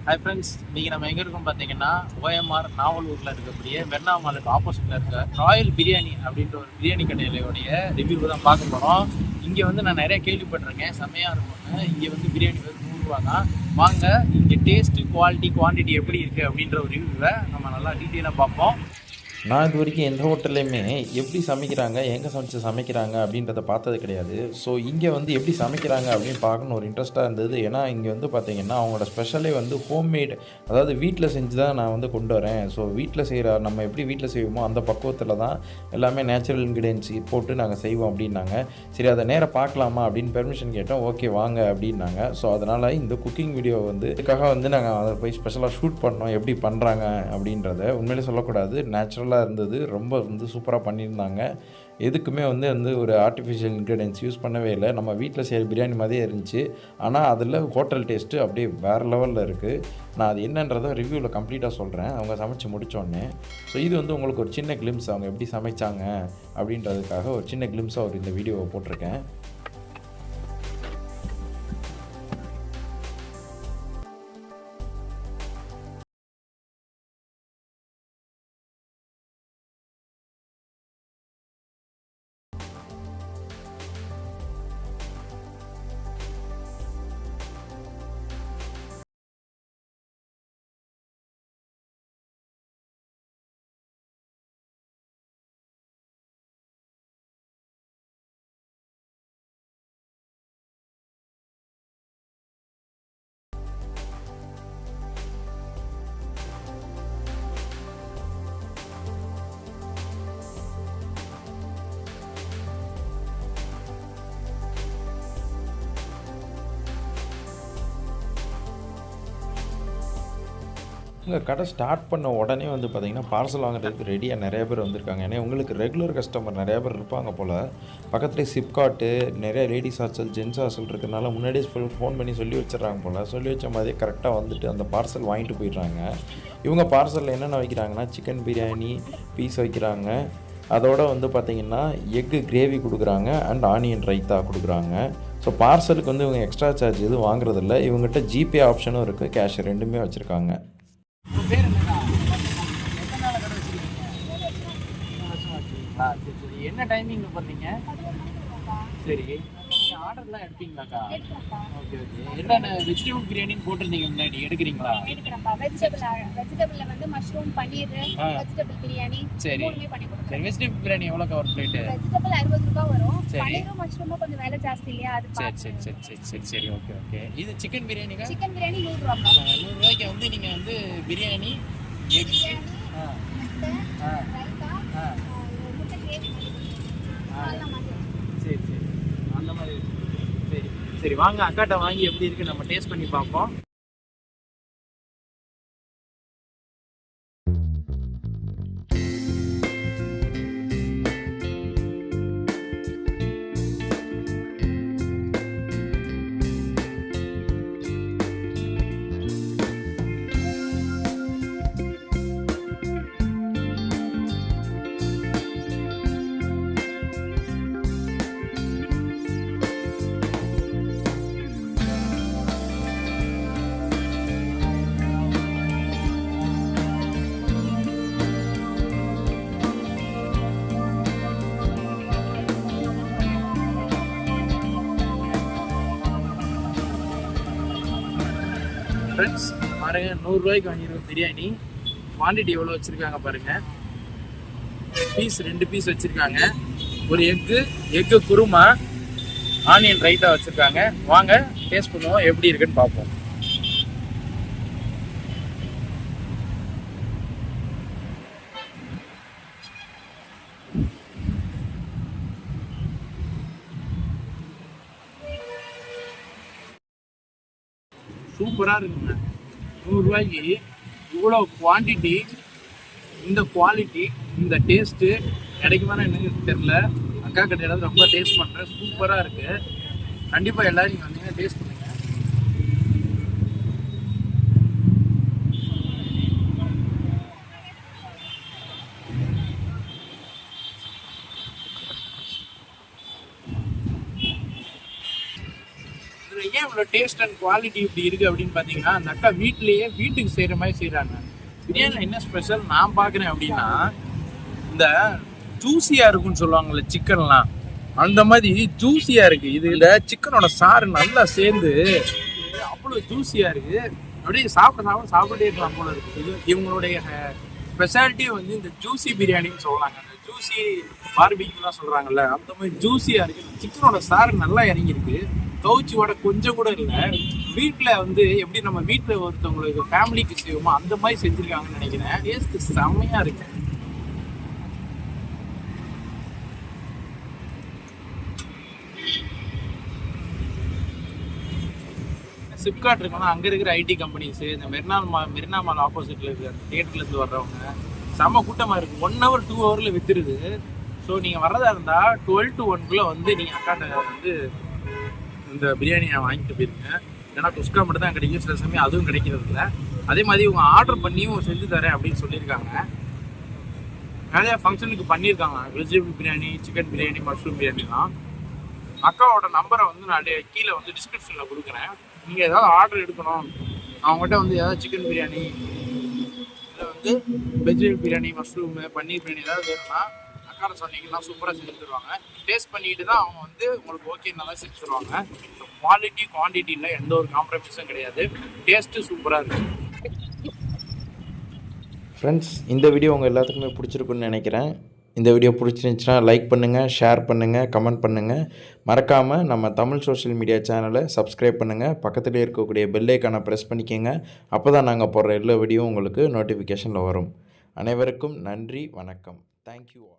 Hi friends, இன்றைக்கி நம்ம எங்கே இருக்கோம் பார்த்தீங்கன்னா ஓஎம்ஆர் நாவலூரில் இருக்கக்கூடிய மெர்னா மாலுக்கு ஆப்போசிட்டில் இருக்க ராயல் பிரியாணி அப்படின்ற ஒரு பிரியாணி கடையிலையோடைய ரிவ்யூ தான் பார்க்க போகிறோம். இங்கே வந்து நான் நிறைய கேள்விப்பட்டிருக்கேன், செம்மையாக இருக்கும்னு. இங்கே வந்து பிரியாணி வந்து 100 ரூபா தான். வாங்க இங்கே டேஸ்ட்டு, குவாலிட்டி, குவான்டிட்டி எப்படி இருக்குது அப்படின்ற ஒரு ரிவ்யூவை நம்ம நல்லா டீட்டெயிலாக பார்ப்போம். நான் இது வரைக்கும் எந்த ஹோட்டல்லையுமே எப்படி சமைக்கிறாங்க, எங்கே சமைக்கிறாங்க அப்படின்றத பார்த்தது கிடையாது. ஸோ இங்கே வந்து எப்படி சமைக்கிறாங்க அப்படின்னு பார்க்கணுன்னு ஒரு இன்ட்ரெஸ்ட்டாக இருந்தது. ஏன்னா இங்கே வந்து பார்த்திங்கன்னா அவங்களோட ஸ்பெஷலே வந்து ஹோம்மேட், அதாவது வீட்டில் செஞ்சு தான் நான் வந்து கொண்டு வரேன். ஸோ வீட்டில் செய்கிற நம்ம எப்படி வீட்டில் செய்வோமோ அந்த பக்குவத்தில் தான் எல்லாமே நேச்சுரல் இன்க்ரீடியன்ஸ் போட்டு நாங்கள் செய்வோம் அப்படின்னாங்க. சரி, அதை நேராக பார்க்கலாமா அப்படின்னு பெர்மிஷன் கேட்டோம். ஓகே வாங்க அப்படின்னாங்க. ஸோ அதனால் இந்த குக்கிங் வீடியோ வந்து இதுக்காக வந்து நாங்கள் அதை போய் ஸ்பெஷலாக ஷூட் பண்ணோம், எப்படி பண்ணுறாங்க அப்படின்றத. உண்மையிலே சொல்லக்கூடாது, நேச்சுரலாக இருந்தது. ரொம்ப வந்து சூப்பராக பண்ணியிருந்தாங்க. எதுக்குமே வந்து ஒரு ஆர்டிஃபிஷியல் இன்க்ரீடியன்ஸ் யூஸ் பண்ணவே இல்லை. நம்ம வீட்டில் செய்கிற பிரியாணி மாதிரியே இருந்துச்சு. ஆனால் அதில் ஹோட்டல் டேஸ்ட்டு அப்படியே வேறு லெவலில் இருக்குது. நான் அது என்னன்றதை ரிவ்யூவில் கம்ப்ளீட்டாக சொல்கிறேன் அவங்க சமைச்சு முடித்தோடனே. ஸோ இது வந்து உங்களுக்கு ஒரு சின்ன கிளிம்ஸ் அவங்க எப்படி சமைச்சாங்க அப்படின்றதுக்காக ஒரு சின்ன கிளிம்ஸாக ஒரு இந்த வீடியோவை போட்டிருக்கேன். இங்கே கடை ஸ்டார்ட் பண்ண உடனே வந்து பார்த்திங்கன்னா பார்சல் வாங்குறதுக்கு ரெடியாக நிறைய பேர் வந்திருக்காங்க. ஏன்னா உங்களுக்கு ரெகுலர் கஸ்டமர் நிறையா பேர் இருப்பாங்க போல். பக்கத்துலேயே சிப்காட்டு, நிறைய லேடிஸ் ஹாஸ்டல், ஜென்ஸ் ஹாஸ்டல் இருக்கிறனால முன்னாடியே ஃபோன் பண்ணி சொல்லி வச்சிடறாங்க போல். சொல்லி வச்ச மாதிரியே கரெக்டாக வந்துட்டு அந்த பார்சல் வாங்கிட்டு போயிடுறாங்க. இவங்க பார்சலில் என்னென்ன வைக்கிறாங்கன்னா சிக்கன் பிரியாணி பீஸ் வைக்கிறாங்க. அதோடு வந்து பார்த்திங்கன்னா எக்கு கிரேவி கொடுக்குறாங்க அண்ட் ஆனியன் ரைத்தா கொடுக்குறாங்க. ஸோ பார்சலுக்கு வந்து இவங்க எக்ஸ்ட்ரா சார்ஜ் எதுவும் வாங்குறதில்ல. இவங்ககிட்ட ஜிபே ஆப்ஷனும் இருக்குது, கேஷ் ரெண்டுமே வச்சுருக்காங்க. பேர் என்னடா? எத்தனை நாள் கடை வச்சுருக்கீங்க? 3 வருஷம் வச்சுருக்கீங்களா? சரி சரி. என்ன டைமிங்கில் பண்ணீங்க? சரி, நீங்கள் ஆர்டர்லாம் எடுப்பீங்களாக்கா? Okay okay. என்னென்ன வெஜிடபிள் பிரியாணின்னு போட்டிருந்தீங்க முன்னாடி, எடுக்கிறீங்களா? வெஜிடபிள்ல வந்து மஷ்ரூம், பன்னீர், வெஜிடபிள் பிரியாணி சரி பண்ணி கொடுங்க. சரி. வெஜிடபிள் பிரியாணி எவ்வளோக்கா ஒரு பிளேட்டு? வெஜிடபிள் 60 ரூபாய் வரும். சரி. பன்னீரும் மஷ்ரூமும் கொஞ்சம் விலை ஜாஸ்தி இல்லையா, அது சரி சரி சரி சரி சரி சரி. Okay okay. இது சிக்கன் பிரியாணிக்கா? சிக்கன் பிரியாணி 100 ரூபாய். 100 ரூபாய்க்கு வந்து நீங்கள் வந்து பிரியாணி, எக், ரைத்தா, முட்டை கிரேவி சரி சரி, அந்த மாதிரி. சரி சரி, வாங்க அக்காட்ட வாங்கி எப்படி இருக்குது நம்ம டேஸ்ட் பண்ணி பார்ப்போம். ஃப்ரெண்ட்ஸ் பாருங்கள், 100 ரூபாய்க்கு வாங்கியிருக்கோம் பிரியாணி. குவான்டிட்டி எவ்வளோ வச்சுருக்காங்க பாருங்கள். பீஸ் 2 பீஸ் வச்சுருக்காங்க. ஒரு எக்கு குருமா, ஆனியன் ரைத்தா வச்சுருக்காங்க. வாங்க டேஸ்ட் பண்ணுவோம், எப்படி இருக்குன்னு பார்ப்போம். சூப்பராக இருக்குங்க. 100 ரூபாய்க்கு இவ்வளோ குவான்டிட்டி, இந்த குவாலிட்டி, இந்த டேஸ்ட்டு கிடைக்குமான்னு எனக்கு தெரில. அக்கா கடையில் ரொம்ப டேஸ்ட் பண்ணுறேன், சூப்பராக இருக்குது. கண்டிப்பாக எல்லோரும் நீங்கள் வந்தீங்கன்னா டேஸ்ட் பண்ணுங்கள். இதில் ஏன் இவ்வளோ டேஸ்ட் அண்ட் குவாலிட்டி இப்படி இருக்குது அப்படின்னு பார்த்தீங்கன்னா அந்த அக்கா வீட்டுக்கு செய்கிற மாதிரி செய்கிறாங்க. பிரியாணியில் என்ன ஸ்பெஷல் நான் பார்க்குறேன் அப்படின்னா, இந்த ஜூஸியாக இருக்குன்னு சொல்லுவாங்கள்ல சிக்கன்லாம், அந்த மாதிரி ஜூஸியாக இருக்குது. இது இந்த சிக்கனோட சாறு நல்லா சேர்ந்து அவ்வளோ ஜூஸியாக இருக்குது. அப்படியே சாப்பிட்டே இருக்கலாம் போல இருக்குது. இது இவங்களுடைய ஸ்பெஷாலிட்டி வந்து இந்த ஜூஸி பிரியாணின்னு சொல்கிறாங்க. அந்த ஜூஸி பார்பிக்யூலாம் சொல்கிறாங்கல்ல, அந்த மாதிரி ஜூஸியாக இருக்குது. சிக்கனோட சாறு நல்லா இறங்கியிருக்கு. கவுச்சி வடை கொஞ்சம் கூட இல்லை. வீட்டில் வந்து எப்படி நம்ம வீட்டில் ஒருத்தவங்களுக்கு ஃபேமிலிக்கு செய்வோமோ அந்த மாதிரி செஞ்சுருக்காங்கன்னு நினைக்கிறேன். டேஸ்ட்டு செம்மையாக இருக்கு. சிப்காட் இருக்குன்னா அங்கே இருக்கிற ஐடி கம்பெனிஸு, இந்த மெரினா மால் ஆப்போசிட்டில் இருக்கிற தியேட்டர்லேருந்து வர்றவங்க செம்ம கூட்டமாக இருக்குது. 1 hour 2 hourல விற்றுருது. ஸோ நீங்கள் வர்றதா இருந்தால் 12 to 1 வந்து நீங்கள் அக்காட்ட வந்து இந்த பிரியாணியை வாங்கிட்டு போயிருங்க. ஏன்னா குஸ்கா மட்டும் தான் கிடைக்கும், சில சமயம் அதுவும் கிடைக்கிறது இல்லை. அதே மாதிரி இவங்க ஆர்டர் பண்ணியும் செஞ்சு தரேன் அப்படின்னு சொல்லியிருக்காங்க. நிறையா ஃபங்க்ஷனுக்கு பண்ணியிருக்காங்க. Vegetable biryani, chicken biryani, mushroom பிரியாணிலாம். அக்காவோட நம்பரை வந்து நான் கீழே வந்து டிஸ்கிரிப்ஷனில் கொடுக்குறேன். நீங்கள் ஏதாவது ஆர்டர் எடுக்கணும், அவங்ககிட்ட வந்து ஏதாவது சிக்கன் பிரியாணி இல்லை வந்து வெஜிடபிள் பிரியாணி, மஷ்ரூம், பன்னீர் பிரியாணி ஏதாவது வேணும்னா அக்காரை சொன்னீங்கன்னா சூப்பராக செஞ்சு தருவாங்க. டேஸ்ட் பண்ணிட்டு தான் அவங்க வந்து உங்களுக்கு ஓகேனால செஞ்சு தருவாங்க. ஸோ குவாலிட்டி குவான்டிட்டியில் எந்த ஒரு காம்ப்ரமைஸும் கிடையாது. டேஸ்ட்டு சூப்பராக இருக்குது. ஃப்ரெண்ட்ஸ், இந்த வீடியோ உங்கள் எல்லாத்துக்குமே பிடிச்சிருக்குன்னு நினைக்கிறேன். இந்த வீடியோ பிடிச்சிருந்துச்சுன்னா லைக் பண்ணுங்கள், ஷேர் பண்ணுங்கள், கமெண்ட் பண்ணுங்கள். மறக்காமல் நம்ம தமிழ் சோஷியல் மீடியா சேனலை சப்ஸ்கிரைப் பண்ணுங்கள். பக்கத்துலேயே இருக்கக்கூடிய பெல் ஐக்கானை ப்ரெஸ் பண்ணிக்கோங்க. அப்போ தான் நாங்கள் போடுற எல்லா வீடியோ உங்களுக்கு நோட்டிஃபிகேஷனில் வரும். அனைவருக்கும் நன்றி, வணக்கம். Thank you all.